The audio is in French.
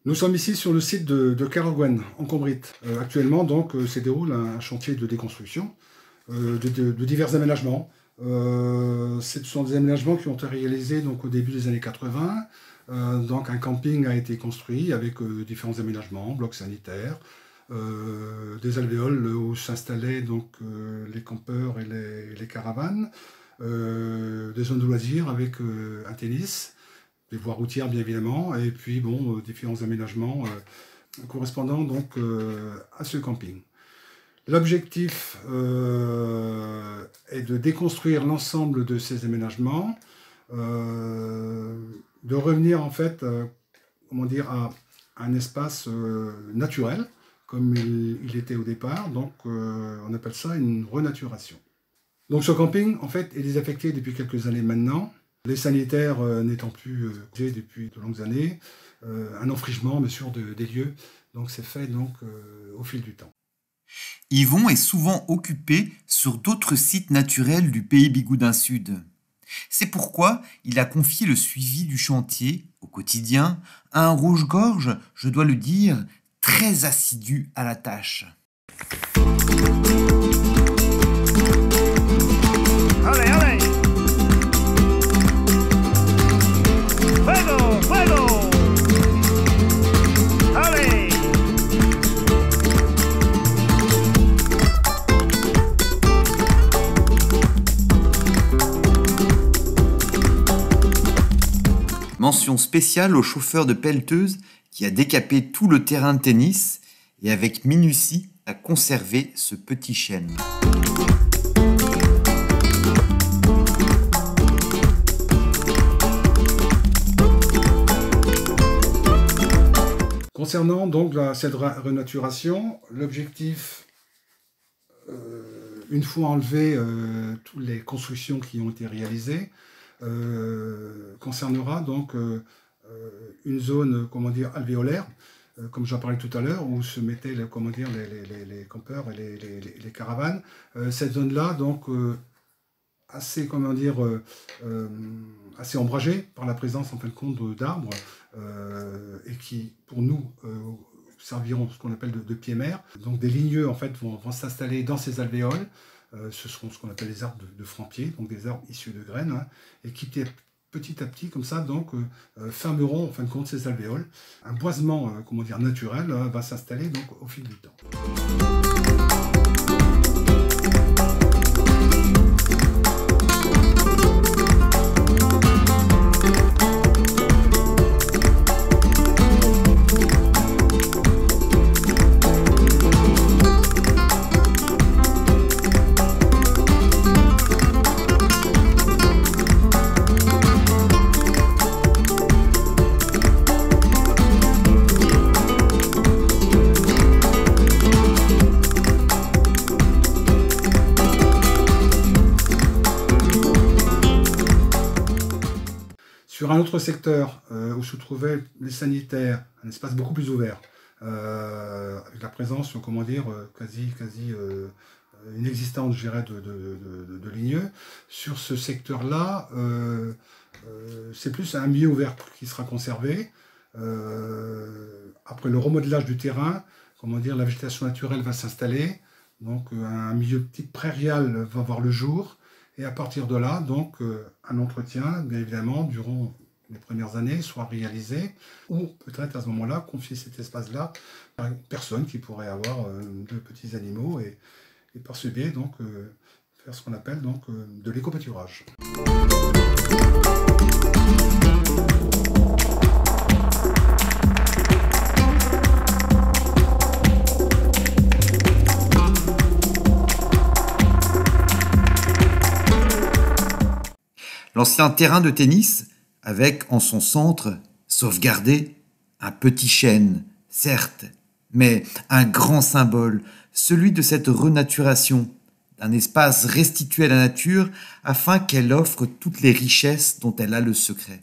Nous sommes ici sur le site de Caroguen, en Combrite. Actuellement, donc, se déroule un chantier de déconstruction de divers aménagements. Ce sont des aménagements qui ont été réalisés donc, au début des années 80. Donc, un camping a été construit avec différents aménagements, blocs sanitaires, des alvéoles où s'installaient donc les campeurs et les caravanes, des zones de loisirs avec un tennis, des voies routières bien évidemment, et puis bon, différents aménagements correspondant donc à ce camping. L'objectif est de déconstruire l'ensemble de ces aménagements, de revenir en fait, comment dire, à un espace naturel, comme il était au départ, donc on appelle ça une renaturation. Donc ce camping, en fait, est désaffecté depuis quelques années maintenant, les sanitaires n'étant plus depuis de longues années, un enfrichement bien sûr des lieux, donc c'est fait donc, au fil du temps. Yvon est souvent occupé sur d'autres sites naturels du pays Bigoudin Sud. C'est pourquoi il a confié le suivi du chantier, au quotidien, à un rouge-gorge, je dois le dire, très assidu à la tâche. Allez, allez! Fuego, fuego! Allez! Mention spéciale au chauffeur de pelleteuse qui a décapé tout le terrain de tennis et avec minutie a conservé ce petit chêne. Concernant donc cette renaturation, l'objectif, une fois enlevé toutes les constructions qui ont été réalisées, concernera donc une zone, comment dire, alvéolaire, comme j'en parlais tout à l'heure, où se mettaient les campeurs et les caravanes. Cette zone-là, donc, assez, comment dire, assez ombragée par la présence, en fin de compte, d'arbres, et qui, pour nous, serviront ce qu'on appelle de pieds-mers. Donc, des ligneux, en fait, vont s'installer dans ces alvéoles. Ce seront ce qu'on appelle les arbres de franc-pied, donc des arbres issus de graines, hein, et qui petit à petit, comme ça, donc, fermeront en fin de compte ces alvéoles. Un boisement, comment dire, naturel va s'installer donc au fil du temps. Sur un autre secteur où se trouvaient les sanitaires, un espace beaucoup plus ouvert, avec la présence, comment dire, quasi inexistante, je dirais, de ligneux, sur ce secteur-là, c'est plus un milieu ouvert qui sera conservé. Après le remodelage du terrain, comment dire, la végétation naturelle va s'installer, donc un milieu type prairial va voir le jour. Et à partir de là, donc, un entretien, bien évidemment, durant les premières années, soit réalisé, ou peut-être à ce moment-là, confier cet espace-là à une personne qui pourrait avoir de petits animaux et par ce biais, donc, faire ce qu'on appelle donc, de l'éco-pâturage. L'ancien terrain de tennis, avec en son centre, sauvegardé, un petit chêne, certes, mais un grand symbole, celui de cette renaturation, d'un espace restitué à la nature afin qu'elle offre toutes les richesses dont elle a le secret.